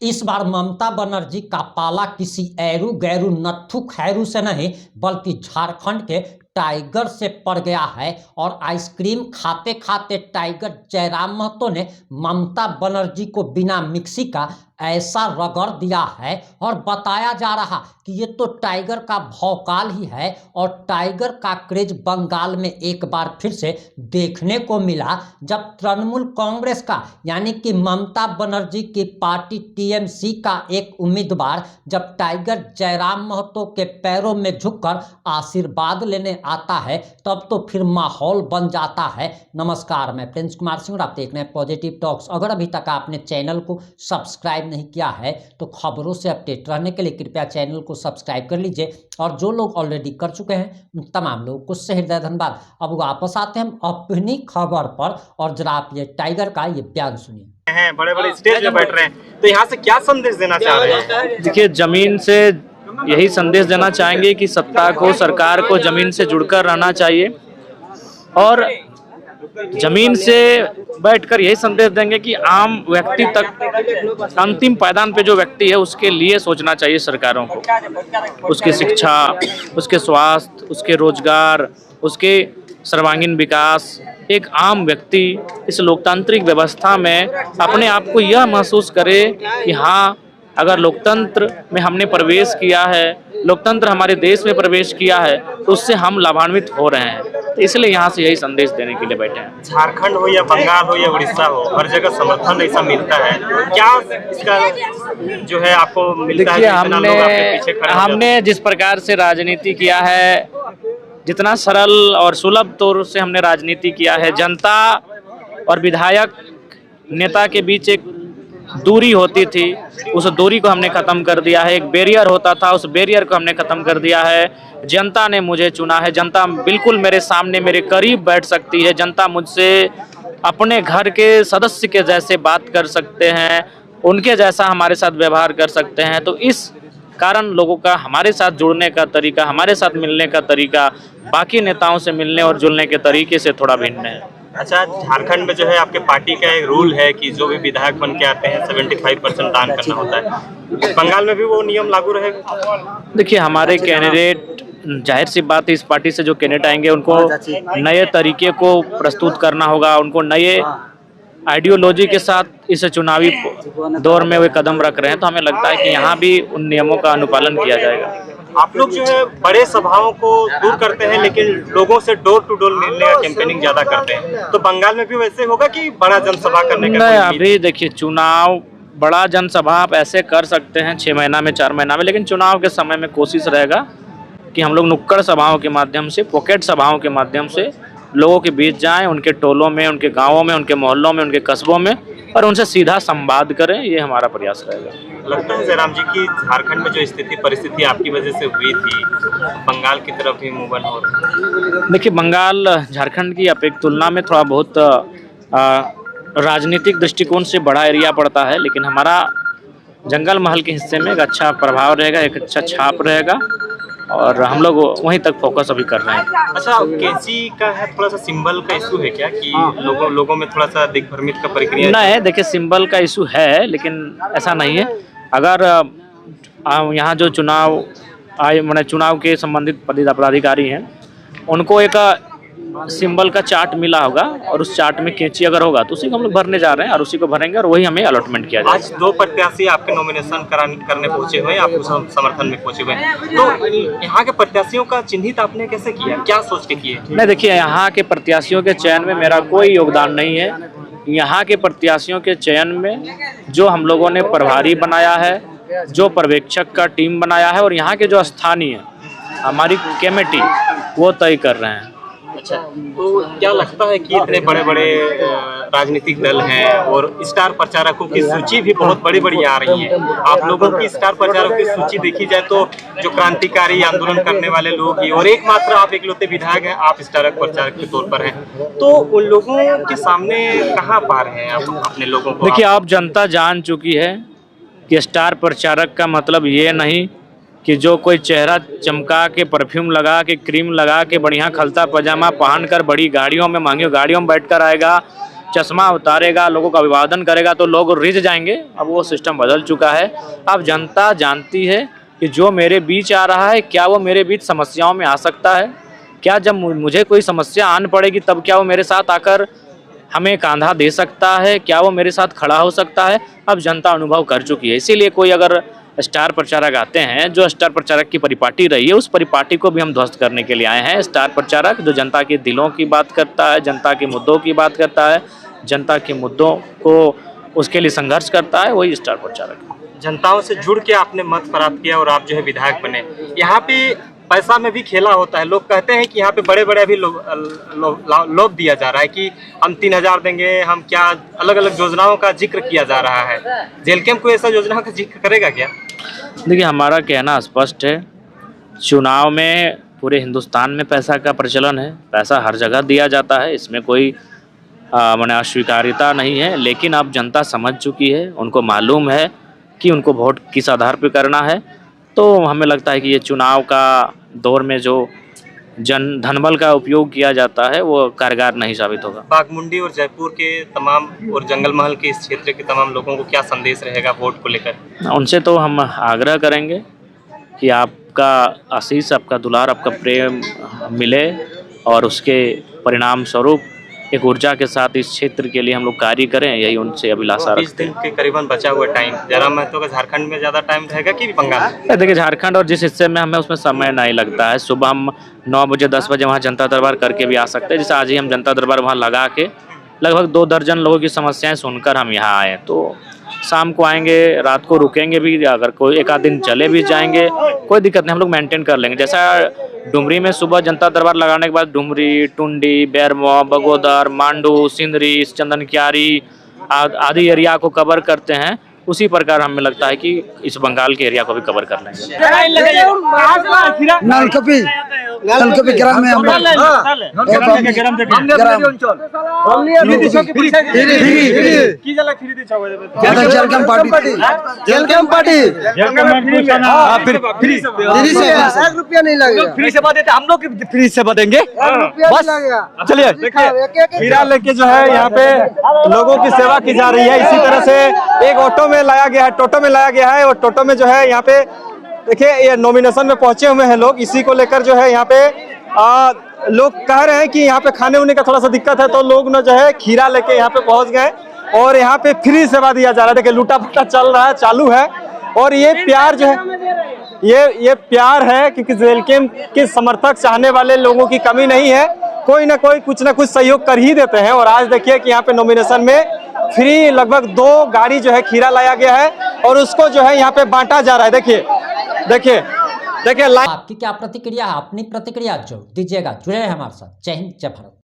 इस बार ममता बनर्जी का पाला किसी ऐरू गैरू नत्थु खैरू से नहीं बल्कि झारखंड के टाइगर से पड़ गया है। और आइसक्रीम खाते खाते टाइगर जयराम महतो ने ममता बनर्जी को बिना मिक्सी का ऐसा रगड़ दिया है और बताया जा रहा कि ये तो टाइगर का भौकाल ही है। और टाइगर का क्रेज बंगाल में एक बार फिर से देखने को मिला जब तृणमूल कांग्रेस का यानी कि ममता बनर्जी की पार्टी टीएमसी का एक उम्मीदवार जब टाइगर जयराम महतो के पैरों में झुककर आशीर्वाद लेने आता है तब तो फिर माहौल बन जाता है। नमस्कार, मैं प्रिंस कुमार सिंह और आप देख रहे हैं पॉजिटिव टॉक्स। अगर अभी तक आपने चैनल को सब्सक्राइब नहीं किया है तो खबरों से अपडेट रहने के लिए कृपया चैनल को सब्सक्राइब कर लीजिए। और जो लोग ऑलरेडी कर चुके हैं उन तमाम लोगों को सहृदय धन्यवाद। अब वापस आते हैं हम अपनी खबर पर और जरा आप ये टाइगर का ये बयान सुनिए। हैं बड़े बड़े स्टेज पे बैठ रहे हैं तो यहाँ से क्या संदेश देना चाह रहे हैं? देखिए, जमीन से यही संदेश देना चाहेंगे कि सत्ता को, सरकार को जमीन से जुड़कर रहना चाहिए और जमीन से बैठकर यही संदेश देंगे कि आम व्यक्ति तक, अंतिम पायदान पे जो व्यक्ति है उसके लिए सोचना चाहिए सरकारों को। उसकी शिक्षा, उसके स्वास्थ्य, उसके रोजगार, उसके सर्वांगीण विकास। एक आम व्यक्ति इस लोकतांत्रिक व्यवस्था में अपने आप को यह महसूस करे कि हाँ, अगर लोकतंत्र में हमने प्रवेश किया है, लोकतंत्र हमारे देश में प्रवेश किया है तो उससे हम लाभान्वित हो रहे हैं। तो इसलिए यहाँ से यही संदेश देने के लिए बैठे हैं। झारखंड हो या बंगाल हो या उड़ीसा हो, हर जगह समर्थन ऐसा मिलता है। क्या इसका जो है आपको मिलता है? देखिए, हमने जिस प्रकार से राजनीति किया है, जितना सरल और सुलभ तौर से हमने राजनीति किया है, जनता और विधायक नेता के बीच एक दूरी होती थी, उस दूरी को हमने ख़त्म कर दिया है। एक बैरियर होता था, उस बैरियर को हमने ख़त्म कर दिया है। जनता ने मुझे चुना है, जनता बिल्कुल मेरे सामने, मेरे करीब बैठ सकती है। जनता मुझसे अपने घर के सदस्य के जैसे बात कर सकते हैं, उनके जैसा हमारे साथ व्यवहार कर सकते हैं। तो इस कारण लोगों का हमारे साथ जुड़ने का तरीका, हमारे साथ मिलने का तरीका बाकी नेताओं से मिलने और जुड़ने के तरीके से थोड़ा भिन्न है। अच्छा, झारखंड में जो है आपके पार्टी का एक रूल है कि जो भी विधायक बन के आते हैं 75% दान करना होता है। बंगाल में भी वो नियम लागू रहेगा? देखिए, हमारे कैंडिडेट, जाहिर सी बात है, इस पार्टी से जो कैंडिडेट आएंगे उनको नए तरीके को प्रस्तुत करना होगा, उनको नए आइडियोलॉजी के साथ इस चुनावी दौर में वे कदम रख रहे हैं। तो हमें लगता है कि यहाँ भी उन नियमों का अनुपालन किया जाएगा। आप लोग जो है बड़े सभाओं को दूर करते हैं लेकिन लोगों से डोर टू डोर मिलने का कैंपेनिंग ज्यादा करते हैं, तो बंगाल में भी वैसे होगा कि बड़ा जनसभा करने का? नहीं, अभी देखिए, चुनाव, बड़ा जनसभा आप ऐसे कर सकते हैं 6 महीना में, 4 महीना में, लेकिन चुनाव के समय में कोशिश रहेगा कि हम लोग नुक्कड़ सभाओं के माध्यम से, पॉकेट सभाओं के माध्यम से लोगों के बीच जाएं, उनके टोलों में, उनके गाँवों में, उनके मोहल्लों में, उनके कस्बों में, और उनसे सीधा संवाद करें। ये हमारा प्रयास रहेगा। लगता है जयराम जी की झारखंड में जो स्थिति परिस्थिति आपकी वजह से हुई थी, बंगाल की तरफ ही मूवमेंट हो रही है? देखिए, बंगाल झारखंड की अपेक्षा तुलना में थोड़ा बहुत राजनीतिक दृष्टिकोण से बड़ा एरिया पड़ता है, लेकिन हमारा जंगल महल के हिस्से में एक अच्छा प्रभाव रहेगा, एक अच्छा छाप रहेगा और हम लोग वहीं तक फोकस अभी कर रहे हैं। अच्छा, केसी का है थोड़ा सा सिंबल का इशू है क्या कि लोगों में थोड़ा सा दिग्भ्रमित का प्रक्रिया? नहीं, देखिए, सिंबल का इशू है लेकिन ऐसा नहीं है। अगर यहाँ जो चुनाव चुनाव के संबंधित पदाधिकारी हैं उनको एक सिंबल का चार्ट मिला होगा और उस चार्ट में कैंची अगर होगा तो उसी को हम लोग भरने जा रहे हैं और उसी को भरेंगे और वही हमें अलॉटमेंट किया जाएगा। आज 2 प्रत्याशी आपके नॉमिनेशन करने पहुंचे हुए हैं, आपको समर्थन में पहुंचे हुए हैं, तो यहाँ के प्रत्याशियों का चिन्हित आपने कैसे किया, क्या सोच के किए? नहीं, देखिए, यहाँ के प्रत्याशियों के चयन में मेरा कोई योगदान नहीं है। यहाँ के प्रत्याशियों के चयन में जो हम लोगों ने प्रभारी बनाया है, जो पर्यवेक्षक का टीम बनाया है और यहाँ के जो स्थानीय हमारी कमेटी वो तय कर रहे हैं। अच्छा, तो क्या लगता है कि इतने बड़े बड़े राजनीतिक दल हैं और स्टार प्रचारकों की सूची भी बहुत बड़ी बड़ी आ रही है, आप लोगों की स्टार प्रचारकों की सूची देखी जाए तो जो क्रांतिकारी आंदोलन करने वाले लोग ही, और एकमात्र आप इकलौते विधायक हैं, आप स्टार प्रचारक के तौर पर हैं, तो उन लोगों के सामने कहाँ पा रहे हैं आप अपने लोगों को? देखिए, आप जनता जान चुकी है कि स्टार प्रचारक का मतलब ये नहीं कि जो कोई चेहरा चमका के, परफ्यूम लगा के, क्रीम लगा के, बढ़िया खलता पजामा पहनकर बड़ी गाड़ियों में, महंगी गाड़ियों में बैठकर आएगा, चश्मा उतारेगा, लोगों का अभिवादन करेगा तो लोग रिझ जाएंगे। अब वो सिस्टम बदल चुका है। अब जनता जानती है कि जो मेरे बीच आ रहा है, क्या वो मेरे बीच समस्याओं में आ सकता है, क्या जब मुझे कोई समस्या आन पड़ेगी तब क्या वो मेरे साथ आकर हमें कांधा दे सकता है, क्या वो मेरे साथ खड़ा हो सकता है। अब जनता अनुभव कर चुकी है। इसीलिए कोई अगर स्टार प्रचारक आते हैं, जो स्टार प्रचारक की परिपाटी रही है, उस परिपाटी को भी हम ध्वस्त करने के लिए आए हैं। स्टार प्रचारक जो जनता के दिलों की बात करता है, जनता के मुद्दों की बात करता है, जनता के मुद्दों को उसके लिए संघर्ष करता है, वही स्टार प्रचारक है। जनताओं से जुड़ के आपने मत प्राप्त किया और आप जो है विधायक बने। यहाँ पे पैसा में भी खेला होता है। लोग कहते हैं कि यहाँ पे बड़े बड़े अभी लोभ दिया जा रहा है कि हम 3,000 देंगे, हम क्या अलग अलग योजनाओं का जिक्र किया जा रहा है। जेलकेम कोई ऐसा योजना का जिक्र करेगा क्या? देखिए, हमारा कहना स्पष्ट है। चुनाव में पूरे हिंदुस्तान में पैसा का प्रचलन है, पैसा हर जगह दिया जाता है, इसमें कोई माने अस्वीकार्यता नहीं है। लेकिन अब जनता समझ चुकी है, उनको मालूम है कि उनको वोट किस आधार पर करना है। तो हमें लगता है कि ये चुनाव का दौर में जो धनबल का उपयोग किया जाता है वो कारगर नहीं साबित होगा। बाघमुंडी और जयपुर के तमाम और जंगल महल के इस क्षेत्र के तमाम लोगों को क्या संदेश रहेगा वोट को लेकर? उनसे तो हम आग्रह करेंगे कि आपका आशीष, आपका दुलार, आपका प्रेम मिले और उसके परिणाम स्वरूप एक ऊर्जा के साथ इस क्षेत्र के लिए हम लोग कार्य करें, यही उनसे अभिलाषा रखते हैं। 20 दिन के करीबन बचा हुआ टाइम, जयराम महतो का झारखंड में ज़्यादा टाइम रहेगा कि बंगाल में? देखिए, झारखंड और जिस हिस्से में हमें उसमें समय नहीं लगता है। सुबह हम 9 बजे 10 बजे वहाँ जनता दरबार करके भी आ सकते हैं। जैसे आज ही हम जनता दरबार वहाँ लगा के लगभग 2 दर्जन लोगों की समस्याएं सुनकर हम यहाँ आए। तो शाम को आएंगे, रात को रुकेंगे भी, अगर कोई एक आध दिन चले भी जाएंगे कोई दिक्कत नहीं, हम लोग मेंटेन कर लेंगे। जैसा डुमरी में सुबह जनता दरबार लगाने के बाद डुमरी, टुंडी, बैरमो, बगोदर, मांडू, सिंदरी, चंदन क्यारी आदि एरिया को कवर करते हैं, उसी प्रकार हमें लगता है कि इस बंगाल के एरिया को भी कवर कर लेंगे। नलकपी ग्राम में हम जेलकेम पार्टी ₹1 नहीं लगेगा। फ्री सेवा देते हम लोग, फ्री सेवा देंगे बस। चलिए, हीरा लेके जो है यहाँ पे लोगों की सेवा की जा रही है। इसी तरह से एक ऑटो में लाया गया है, टोटो में लाया गया है, और टोटो में जो है यहाँ पे देखिए ये नॉमिनेशन में पहुंचे हुए हैं लोग। इसी को लेकर जो है यहाँ पे लोग कह रहे हैं कि यहाँ पे खाने उने का थोड़ा सा दिक्कत है, तो लोग ना जो है खीरा लेके यहाँ पे पहुंच गए और यहाँ पे फ्री सेवा दिया जा रहा है। देखिए, लूटा पुटा चल रहा है, चालू है। और ये प्यार जो है, ये प्यार है, क्योंकि जेलकेम के समर्थक चाहने वाले लोगों की कमी नहीं है। कोई ना कोई कुछ ना कुछ सहयोग कर ही देते हैं। और आज देखिए कि यहाँ पे नॉमिनेशन में फ्री लगभग 2 गाड़ी जो है खीरा लाया गया है और उसको जो है यहाँ पे बांटा जा रहा है। देखिए देखिए देखिए, आपकी क्या प्रतिक्रिया है? अपनी प्रतिक्रिया जरूर दीजिएगा। जुड़े रहे हमारे साथ। जय हिंद, जय भारत।